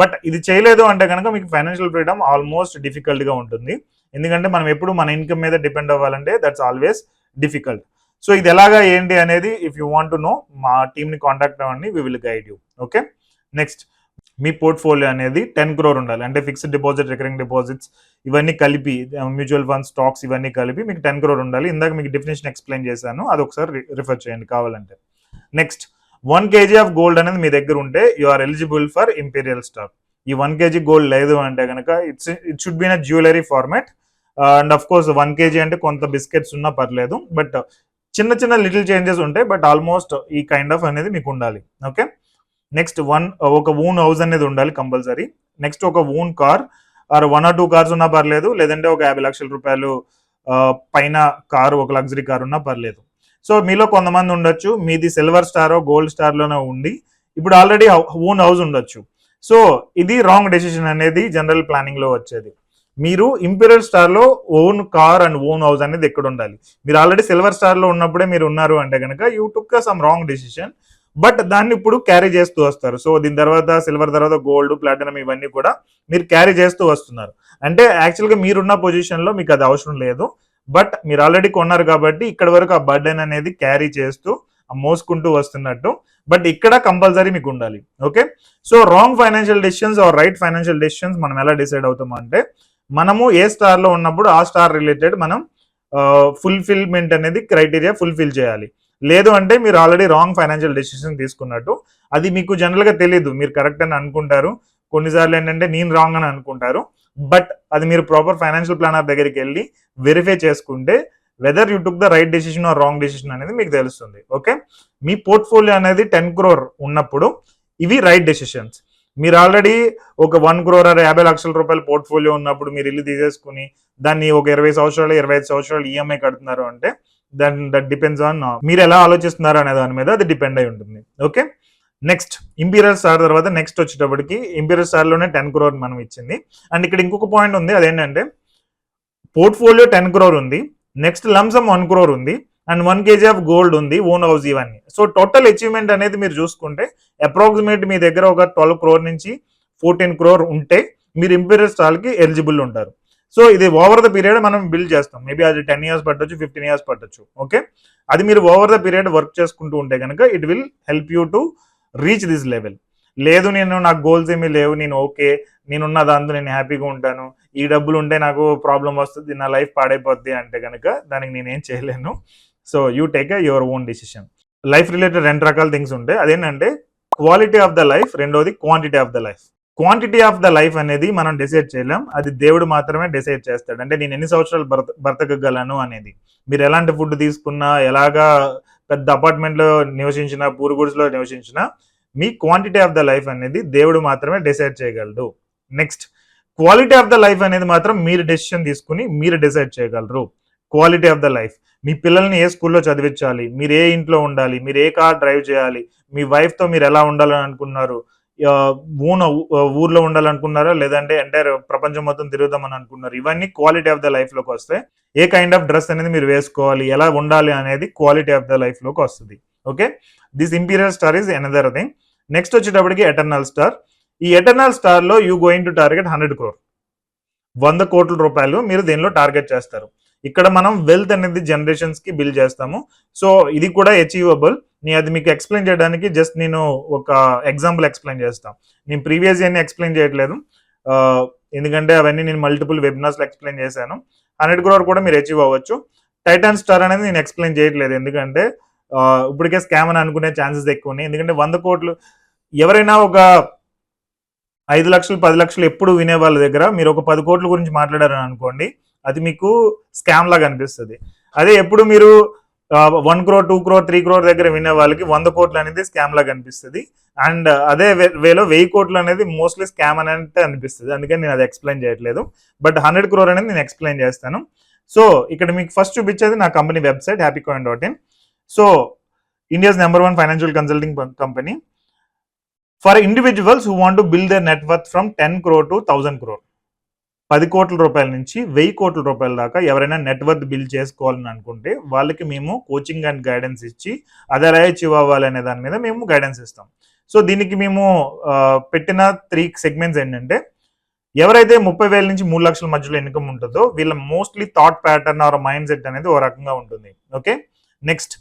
బట్ ఇది చేయలేదు అంటే కనుక మీకు ఫైనాన్షియల్ ఫ్రీడమ్ ఆల్మోస్ట్ డిఫికల్ట్ గా ఉంటుంది. ఎందుకంటే మనం ఎప్పుడు మన ఇన్కమ్ మీద డిపెండ్ అవ్వాలంటే దట్స్ ఆల్వేస్ డిఫికల్ట్. సో ఇది ఎలాగా ఏంటి అనేది if you want to know మా టీమ్ ని కాంటాక్ట్ అవ్వండి, we will guide you. Okay, next మీ పోర్ట్ఫోలియో అనేది 10 crore ఉండాలి. అంటే ఫిక్స్డ్ డిపాజిట్, రికరింగ్ డిపాజిట్స్ ఇవన్నీ కలిపి, మ్యూచువల్ ఫండ్స్, స్టాక్స్ ఇవన్నీ కలిపి మీకు 10 crore ఉండాలి. ఇందాక మీకు డెఫినేషన్ ఎక్స్ప్లెయిన్ చేశాను, అది ఒకసారి రిఫర్ చేయండి కావాలంటే. నెక్స్ట్ 1 kg ఆఫ్ గోల్డ్ అనేది మీ దగ్గర ఉంటే you are eligible for imperial star. ఈ 1 kg గోల్డ్ లేదు అంటే కనుక it should be in jewellery format. And of course 1 kg అంటే కొంత బిస్కెట్స్ ఉన్నా పర్లేదు, బట్ చిన్న చిన్న లిటిల్ చేంజెస్ ఉంటాయి, బట్ ఆల్మోస్ట్ ఈ కైండ్ ఆఫ్ అనేది మీకు ఉండాలి. ఓకే, నెక్స్ట్ ఒక ఓన్ హౌస్ అనేది ఉండాలి కంపల్సరీ. నెక్స్ట్ ఒక own car or 1 or 2 cars ఉన్నా పర్లేదు, లేదంటే ఒక 50 లక్షల రూపాయలు పైన కారు, ఒక లగ్జరీ కార్ ఉన్నా పర్లేదు. సో మీలో కొంతమంది ఉండొచ్చు మీది సిల్వర్ స్టారో గోల్డ్ స్టార్ లోనే ఉండి ఇప్పుడు ఆల్రెడీ ఓన్ హౌస్ ఉండొచ్చు. సో ఇది రాంగ్ డెసిషన్ అనేది జనరల్ ప్లానింగ్ లో వచ్చేది. మీరు ఇంపీరియల్ స్టార్ లో own car and own house అనేది ఎక్కడ ఉండాలి. మీరు ఆల్రెడీ సిల్వర్ స్టార్ లో ఉన్నప్పుడే మీరు ఉన్నారు అంటే కనుక you took some wrong decision, but దాన్ని ఇప్పుడు క్యారీ చేస్తూ వస్తారు. సో దీని తర్వాత సిల్వర్ తర్వాత గోల్డ్, ప్లాటినం ఇవన్నీ కూడా మీరు క్యారీ చేస్తూ వస్తున్నారు. అంటే యాక్చువల్గా మీరున్న పొజిషన్ లో మీకు అది అవసరం లేదు, బట్ మీరు ఆల్రెడీ కొన్నారు కాబట్టి ఇక్కడ వరకు ఆ బర్డెన్ అనేది క్యారీ చేస్తూ మోసుకుంటూ వస్తున్నట్టు, బట్ ఇక్కడ కంపల్సరీ మీకు ఉండాలి. Okay, so wrong financial decisions or right financial decisions మనం ఎలా డిసైడ్ అవుతామంటే, మనము ఏ స్టార్ లో ఉన్నప్పుడు ఆ స్టార్ రిలేటెడ్ మనం ఫుల్ఫిల్మెంట్ అనేది క్రైటీరియా ఫుల్ఫిల్ చేయాలి. లేదు అంటే మీరు ఆల్రెడీ రాంగ్ ఫైనాన్షియల్ డెసిషన్ తీసుకున్నట్టు. అది మీకు జనరల్ గా తెలియదు, మీరు కరెక్ట్ అని అనుకుంటారు, కొన్నిసార్లు ఏంటంటే నేను రాంగ్ అని అనుకుంటారు, బట్ అది మీరు ప్రాపర్ ఫైనాన్షియల్ ప్లానర్ దగ్గరికి వెళ్ళి వెరిఫై చేసుకుంటే whether you took the right decision or wrong decision అనేది మీకు తెలుస్తుంది. ఓకే, మీ పోర్ట్ఫోలియో అనేది 10 crore ఉన్నప్పుడు ఇవి రైట్ డెసిషన్స్. మీరు ఆల్రెడీ ఒక 1 crore or 50 లక్షల రూపాయల పోర్ట్ఫోలియో ఉన్నప్పుడు మీరు ఇల్లు తీసేసుకుని దాన్ని ఒక 20 సంవత్సరాలు 25 సంవత్సరాలు ఈఎంఐ కడుతున్నారు అంటే దట్ డిపెండ్స్ ఆన్ మీరు ఎలా ఆలోచిస్తున్నారు అనే దాని మీద అది డిపెండ్ అయి ఉంటుంది. ఓకే, నెక్స్ట్ ఇంపీరియల్ స్టార్ తర్వాత నెక్స్ట్ వచ్చేటప్పటికి ఇంపీరియల్ స్టార్ లోనే 10 crore మనం ఇచ్చింది. అండ్ ఇక్కడ ఇంకొక పాయింట్ ఉంది, అదేంటంటే పోర్ట్ఫోలియో 10 crore ఉంది, నెక్స్ట్ లంసమ్ 1 crore ఉంది, అండ్ 1 kg ఆఫ్ గోల్డ్ ఉంది, ఓన్ హౌస్ ఇవన్నీ. సో టోటల్ అచీవ్మెంట్ అనేది మీరు చూసుకుంటే అప్రాక్సిమేట్ మీ దగ్గర ఒక 12 crore నుంచి 14 crore ఉంటే మీరు ఇంపీరియల్ స్టార్ కి ఎలిజిబుల్ ఉంటారు. సో ఇది ఓవర్ ద పీరియడ్ మనం బిల్డ్ చేస్తాం, మేబీ అది 10 years పట్టొచ్చు, 15 years పట్టొచ్చు. ఓకే, అది మీరు ఓవర్ ద పీరియడ్ వర్క్ చేసుకుంటూ ఉంటే కనుక it will help you to reach this level. లేదు నాకు గోల్స్ ఏమీ లేవు, నేను ఓకే నేనున్న దాంతో నేను హ్యాపీగా ఉంటాను, ఈ డబ్బులు ఉంటే నాకు ప్రాబ్లం వస్తుంది, నా లైఫ్ పాడైపోద్ది అంటే కనుక దానికి నేనేం చేయలేను. So you take your own decision. Life related 2 రకాల థింగ్స్ ఉంటాయి, అదేంటంటే క్వాలిటీ ఆఫ్ ద లైఫ్, రెండోది quantity of the life. Quantity of the life అనేది మనం డిసైడ్ చేయలేం, అది దేవుడు మాత్రమే డిసైడ్ చేస్తాడు. అంటే నేను ఎన్ని సంవత్సరాలు బ్రతకగలను అనేది. మీరు ఎలాంటి ఫుడ్ తీసుకున్నా, ఎలాగా పెద్ద అపార్ట్మెంట్ లో నివసించినా, పూర్ గుడ్స్ లో నివసించినా, me quantity of the life అనేది దేవుడు మాత్రమే డిసైడ్ చేయగలడు. Next, quality of the life అనేది మాత్రం మీరు డెసిషన్ తీసుకుని మీరు డిసైడ్ చేయగలరు. క్వాలిటీ ఆఫ్ ద లైఫ్, మీ పిల్లల్ని ఏ స్కూల్లో చదివించాలి, మీరు ఏ ఇంట్లో ఉండాలి, మీరు ఏ కార్ డ్రైవ్ చేయాలి, మీ వైఫ్తో మీరు ఎలా ఉండాలని అనుకున్నారు, ఊర్లో ఉండాలనుకున్నారా లేదంటే ఎంటైర్ ప్రపంచం మొత్తం తిరుగుదామని అనుకున్నారు, ఇవన్నీ క్వాలిటీ ఆఫ్ ద లైఫ్లోకి వస్తాయి. ఏ కైండ్ ఆఫ్ డ్రెస్ అనేది మీరు వేసుకోవాలి, ఎలా ఉండాలి అనేది క్వాలిటీ ఆఫ్ ద లైఫ్లోకి వస్తుంది. Okay, this imperial star is another thing. Next వచ్చేటప్పటికి ఎటర్నల్ స్టార్. ఈ ఎటర్నల్ స్టార్లో you going to target 100 crore, 100 కోట్ల రూపాయలు మీరు దీనిలో టార్గెట్ చేస్తారు. ఇక్కడ మనం వెల్త్ అనేది జనరేషన్స్ కి బిల్డ్ చేస్తాము. సో ఇది కూడా అచీవబుల్. నేను అది మీకు ఎక్స్ప్లెయిన్ చేయడానికి జస్ట్ నేను ఒక ఎగ్జాంపుల్ ఎక్స్ప్లెయిన్ చేస్తాను. నేను ప్రీవియస్ అన్ని ఎక్స్ప్లెయిన్ చేయట్లేదు, ఎందుకంటే అవన్నీ నేను మల్టిపుల్ వెబినార్స్లో ఎక్స్ప్లెయిన్ చేశాను. 100 crore కూడా మీరు అచీవ్ అవ్వచ్చు. టైటాన్ స్టార్ అనేది నేను ఎక్స్ప్లెయిన్ చేయట్లేదు, ఎందుకంటే ఇప్పటికే స్కామ్ అని అనుకునే ఛాన్సెస్ ఎక్కువ ఉన్నాయి. ఎందుకంటే 100 కోట్లు ఎవరైనా ఒక 5 లక్షలు 10 లక్షలు ఎప్పుడు వినే వాళ్ళ దగ్గర మీరు ఒక 10 కోట్ల గురించి మాట్లాడారని అనుకోండి, అది మీకు స్కామ్ లాగా అనిపిస్తుంది. అదే ఎప్పుడు మీరు 1 crore 2 crore 3 crore దగ్గర వినే వాళ్ళకి 100 కోట్లు అనేది స్కామ్ లాగా అనిపిస్తుంది. అండ్ అదే వేలో 1000 కోట్లు అనేది మోస్ట్లీ స్కామ్ అని అంటే అనిపిస్తుంది. అందుకని నేను అది ఎక్స్ప్లెయిన్ చేయట్లేదు. బట్ 100 crore అనేది నేను ఎక్స్ప్లెయిన్ చేస్తాను. సో ఇక్కడ మీకు ఫస్ట్ చూపించేది నా company website happycoin.in. So India's #1 financial consulting company for individuals who want to build there net worth from 10 crore to 1000 crore. 10 కోట్ల రూపాయల నుంచి 1000 కోట్ల రూపాయల దాకా ఎవరైనా నెట్వర్త్ బిల్డ్ చేసుకోవాలని అనుకుంటే వాళ్ళకి మేము కోచింగ్ అండ్ గైడెన్స్ ఇచ్చి అది ఎలా అచీవ్ అవ్వాలి అనే దాని మీద మేము గైడెన్స్ ఇస్తాం. సో దీనికి మేము పెట్టిన 3 సెగ్మెంట్స్ ఏంటంటే, ఎవరైతే 30,000 నుంచి 3 లక్షల మధ్యలో ఇన్కమ్ ఉంటుందో వీళ్ళ mostly thought pattern or mindset అనేది ఓ రకంగా ఉంటుంది. ఓకే, నెక్స్ట్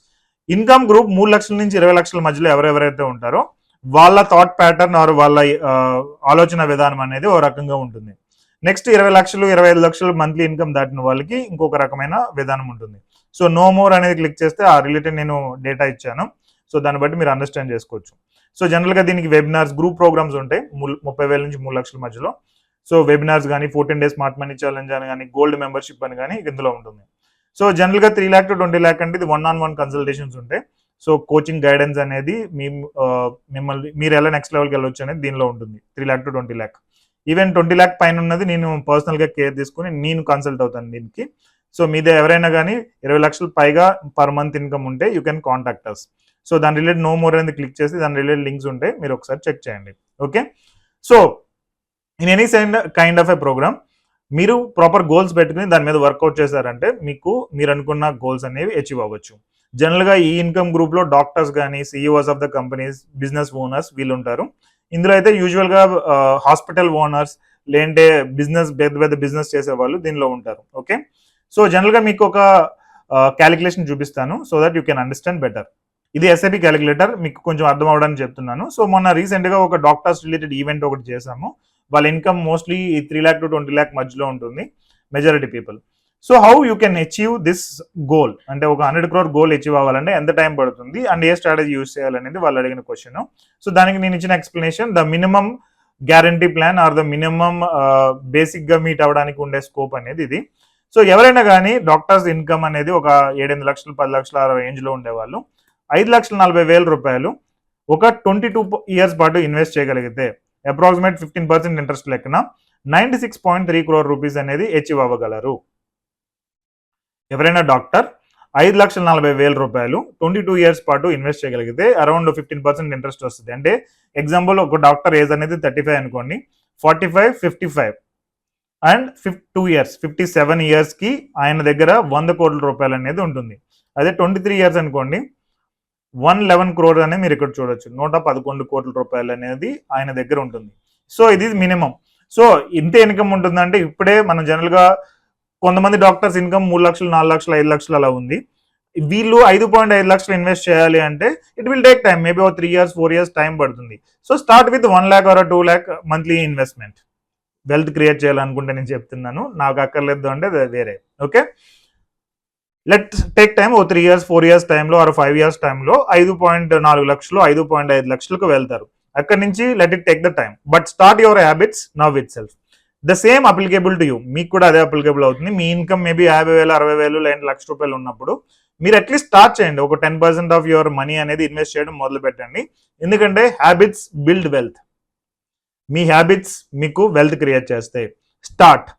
ఇన్కమ్ గ్రూప్ 3 లక్షల నుంచి 20 లక్షల మధ్యలో ఎవరెవరైతే ఉంటారో వాళ్ళ థాట్ ప్యాటర్న్ ఆర్ వాళ్ళ ఆలోచన విధానం అనేది ఓ రకంగా ఉంటుంది. నెక్స్ట్ 20 లక్షలు 25 లక్షలు మంత్లీ ఇన్కమ్ దాటిన వాళ్ళకి ఇంకొక రకమైన విధానం ఉంటుంది. సో నో మోర్ అనేది క్లిక్ చేస్తే ఆ రిలేటెడ్ నేను డేటా ఇచ్చాను. సో దాన్ని బట్టి మీరు అండర్స్టాండ్ చేసుకోవచ్చు. సో జనరల్గా దీనికి వెబినార్స్, గ్రూప్ ప్రోగ్రామ్స్ ఉంటాయి 30,000 నుంచి 3 లక్షల మధ్యలో. సో వెబినార్స్ కానీ 14 days స్మార్ట్ మనీ ఛాలెంజ్ అని కానీ గోల్డ్ మెంబర్షిప్ అని కానీ ఇందులో ఉంటుంది. సో జనరల్గా 3 lakh to 20 lakh అంటే ఇది 1-on-1 కన్సల్టేషన్స్ ఉంటాయి. సో కోచింగ్ గైడెన్స్ అనేది మిమ్మల్ని మీరు ఎలా నెక్స్ట్ లెవెల్కి వెళ్ళొచ్చు అనేది దీనిలో ఉంటుంది. 3 lakh to 20 lakh. Even 20 lakh పైన ఉన్నది నేను పర్సనల్గా కేర్ తీసుకుని నేను కన్సల్ట్ అవుతాను దీనికి. సో మీదే ఎవరైనా కానీ 20 లక్షలు పైగా పర్ మంత్ ఇన్కమ్ ఉంటే you can contact us. So దాని రిలేటెడ్ నో మోర్ అనేది క్లిక్ చేసి దాని రిలేటెడ్ లింక్స్ ఉంటాయి, మీరు ఒకసారి చెక్ చేయండి. Okay, so in any kind of a programme మీరు ప్రాపర్ గోల్స్ పెట్టుకుని దాని మీద వర్కౌట్ చేశారంటే మీరు అనుకున్న గోల్స్ అనేవి అచీవ్ అవ్వచ్చు. జనరల్గా ఈ ఇన్కమ్ గ్రూప్లో డాక్టర్స్ కానీ CEOs of the companies, business owners వీళ్ళు ఉంటారు. ఇందులో అయితే యూజువల్గా హాస్పిటల్ ఓనర్స్ లేదంటే పెద్ద బిజినెస్ చేసే వాళ్ళు దీనిలో ఉంటారు. ఓకే, సో జనరల్గా మీకు ఒక క్యాలిక్యులేషన్ చూపిస్తాను so that you can understand better. ఇది ఎస్ఐపి క్యాలిక్యులేటర్, మీకు కొంచెం అర్థం అవడానికి చెప్తున్నాను. సో మొన్న రీసెంట్గా ఒక డాక్టర్స్ రిలేటెడ్ ఈవెంట్ ఒకటి చేశాము. వాళ్ళ income mostly 3 lakh to 20 lakh మధ్యలో ఉంటుంది majority people. So how you can achieve this goal అంటే ఒక 100 crore గోల్ అచీవ్ అవ్వాలంటే ఎంత టైం పడుతుంది అండ్ ఏ స్ట్రాటజీ యూజ్ చేయాలనేది వాళ్ళు అడిగిన క్వశ్చన్. సో దానికి నేను ఇచ్చిన explanation, the minimum guarantee plan or the minimum బేసిక్గా మీట్ అవ్వడానికి ఉండే స్కోప్ అనేది ఇది. సో ఎవరైనా కానీ డాక్టర్స్ ఇన్కమ్ అనేది ఒక 7-8 లక్షలు 10 లక్షల రేంజ్లో ఉండేవాళ్ళు 5,40,000 రూపాయలు ఒక 22 years పాటు ఇన్వెస్ట్ చేయగలిగితే అప్రాక్సిమేట్ 15% ఇంట్రెస్ట్ లెక్కన 96.3 crore రూపీస్ అనేది అచీవ్ అవ్వగలరు. ఎవరైనా డాక్టర్ 5,40,000 రూపాయలు 22 years పాటు ఇన్వెస్ట్ చేయగలిగితే అరౌండ్ 15% ఇంట్రెస్ట్ వస్తుంది. అంటే ఎగ్జాంపుల్ ఒక డాక్టర్ ఏజ్ అనేది 35 అనుకోండి, 45, 55 అండ్ 2 years 57 yearsకి ఆయన దగ్గర 100 కోట్ల రూపాయలు అనేది ఉంటుంది. అదే 23 years అనుకోండి 111 crore అనేది మీరు ఇక్కడ చూడొచ్చు, 111 కోట్ల రూపాయలు అనేది ఆయన దగ్గర ఉంటుంది. సో ఇది మినిమం. సో ఇంత ఇన్కమ్ ఉంటుందంటే ఇప్పుడే మనం జనరల్గా కొంతమంది డాక్టర్స్ ఇన్కమ్ 3 లక్షలు 4 లక్షలు 5 లక్షలు అలా ఉంది. వీళ్ళు 5.5 లక్షలు ఇన్వెస్ట్ చేయాలి అంటే it will take time, maybe 3 years 4 years time పడుతుంది. So start with 1 lakh or 2 lakh monthly investment. Wealth create చేయాలనుకుంటే నేను చెప్తున్నాను, నాకు అక్కర్లేదు అంటే వేరే. Okay, let take time 3 years 4 years టైంలో ఆర్ 5 years టైంలో 5.4 లక్షలు 5.5 లక్షలకు వెళ్తారు. అక్కడి నుంచి let it take the time, but start your habits now it self. The same applicable to you, మీకు కూడా అదే అప్లికేబుల్ అవుతుంది. మీ ఇన్కమ్ మేబీ 50,000 60,000 లేదంటే 1,00,000 రూపాయలు ఉన్నప్పుడు మీరు అట్లీస్ట్ స్టార్ట్ చేయండి. ఒక 10% ఆఫ్ యువర్ మనీ అనేది ఇన్వెస్ట్ చేయడం మొదలు పెట్టండి. ఎందుకంటే హ్యాబిట్స్ బిల్డ్ వెల్త్. మీ హ్యాబిట్స్ మీకు వెల్త్ క్రియేట్ చేస్తాయి. Start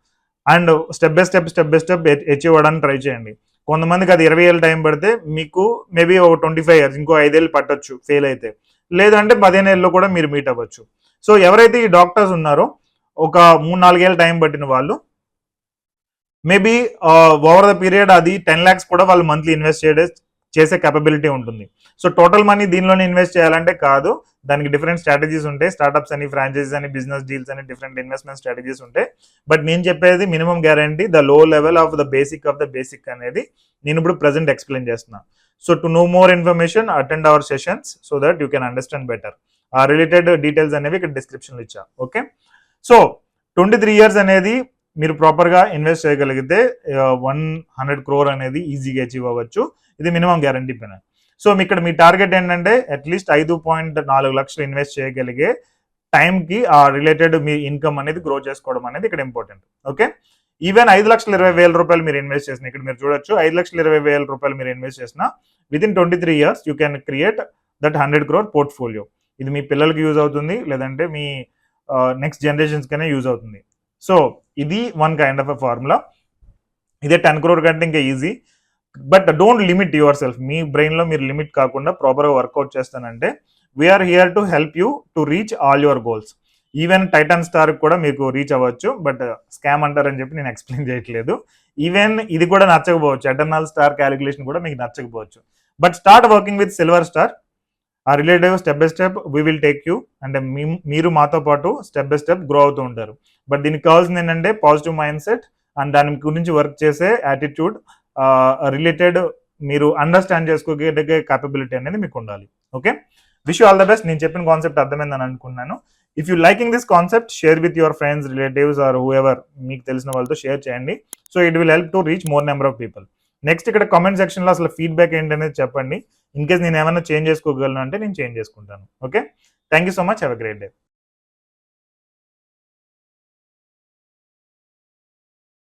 and step by step achieve అవ్వడానికి ట్రై చేయండి. కొంతమందికి అది 20 ఏళ్ళు టైం పడితే మీకు మేబీ ఒక 25 years, ఇంకో 5 ఏళ్ళు పట్టొచ్చు ఫెయిల్ అయితే. లేదంటే 15 ఏళ్ళలో కూడా మీరు మీట్ అవ్వచ్చు. సో ఎవరైతే ఈ డాక్టర్స్ ఉన్నారో ఒక 3-4 ఏళ్ళు టైం పట్టిన వాళ్ళు మేబీ ఓవర్ ద పీరియడ్ అది 10 lakhs కూడా వాళ్ళు మంత్లీ ఇన్వెస్ట్ చేసే కేపబిలిటీ ఉంటుంది. సో టోటల్ మనీ దీనిలోనే ఇన్వెస్ట్ చేయాలంటే కాదు, దానికి డిఫరెంట్ స్ట్రాటజీస్ ఉంటాయి. స్టార్ట్అప్స్ అని, ఫ్రాంచైజీస్ అని, బిజినెస్ డీల్స్ అని డిఫరెంట్ ఇన్వెస్ట్మెంట్ స్ట్రాటజీస్ ఉంటాయి. బట్ నేను చెప్పేది minimum guarantee, the low level of the basic అనేది నేను ఇప్పుడు ప్రెసెంట్ ఎక్స్ప్లెయిన్ చేస్తున్నాను. So to know more information attend hour sessions so that you can understand better. ఆ రిలేటెడ్ డీటెయిల్స్ అనేవి ఇక్కడ డిస్క్రిప్షన్లో ఇచ్చా. ఓకే, సో 23 years అనేది మీరు ప్రాపర్గా ఇన్వెస్ట్ చేయగలిగితే 100 crore అనేది ఈజీగా అచీవ్ అవ్వచ్చు. ఇది మినిమం గ్యారంటీ పైన. సో ఇక్కడ మీ టార్గెట్ ఏంటంటే అట్లీస్ట్ 5.4 లక్షలు ఇన్వెస్ట్ చేయగలిగే టైంకి ఆ రిలేటెడ్ మీ ఇన్కమ్ అనేది గ్రో చేసుకోవడం అనేది ఇక్కడ ఇంపార్టెంట్. ఓకే, ఈవెన్ 5,20,000 రూపాయలు మీరు ఇన్వెస్ట్ చేసిన, ఇక్కడ మీరు చూడొచ్చు 5,20,000 రూపాయలు మీరు ఇన్వెస్ట్ చేసిన within 23 years you can create that 100 crore portfolio. ఇది మీ పిల్లలకి యూజ్ అవుతుంది, లేదంటే మీ నెక్స్ట్ జనరేషన్స్కైనా యూజ్ అవుతుంది. సో ఇది one kind of a formula. ఇదే 10 crore కంటే ఇంకా easy. But don't limit yourself. మీ బ్రెయిన్లో మీరు లిమిట్ కాకుండా ప్రాపర్గా వర్కౌట్ చేస్తానంటే we're here to help you to reach all your goals. Even titan star కూడా మీకు రీచ్ అవ్వచ్చు. బట్ స్కామ్ అంటారని చెప్పి నేను ఎక్స్ప్లెయిన్ చేయట్లేదు. ఈవెన్ ఇది కూడా నచ్చకపోవచ్చు, ఎటర్నల్ స్టార్ క్యాలిక్యులేషన్ కూడా మీకు నచ్చకపోవచ్చు. But start working with silver star. ఆ relative step by step we will take you. అంటే మీరు మాతో పాటు స్టెప్ బై స్టెప్ గ్రో అవుతూ ఉంటారు. బట్ దీనికి కావాల్సింది ఏంటంటే పాజిటివ్ మైండ్ సెట్ అండ్ దాని గురించి వర్క్ చేసే యాటిట్యూడ్, రిలేటెడ్ మీరు అండర్స్టాండ్ చేసుకోగలిగే క్యాపబిలిటీ అనేది మీకు ఉండాలి. Okay, wish you all the best. నేను చెప్పిన కాన్సెప్ట్ అర్థమైందని అనుకున్నాను. If you liking this concept, share with your friends, relatives or whoever, మీకు తెలిసిన వాళ్ళతో షేర్ చేయండి. So it will help to reach more number of people. Next ఇక్కడ comment సెక్షన్లో అసలు ఫీడ్బ్యాక్ ఏంటనేది చెప్పండి. ఇన్ కేస్ నేను ఏమైనా చేంజ్ చేసుకోగలను అంటే నేను చేంజ్ చేసుకుంటాను. Okay, thank you so much. Have a great day.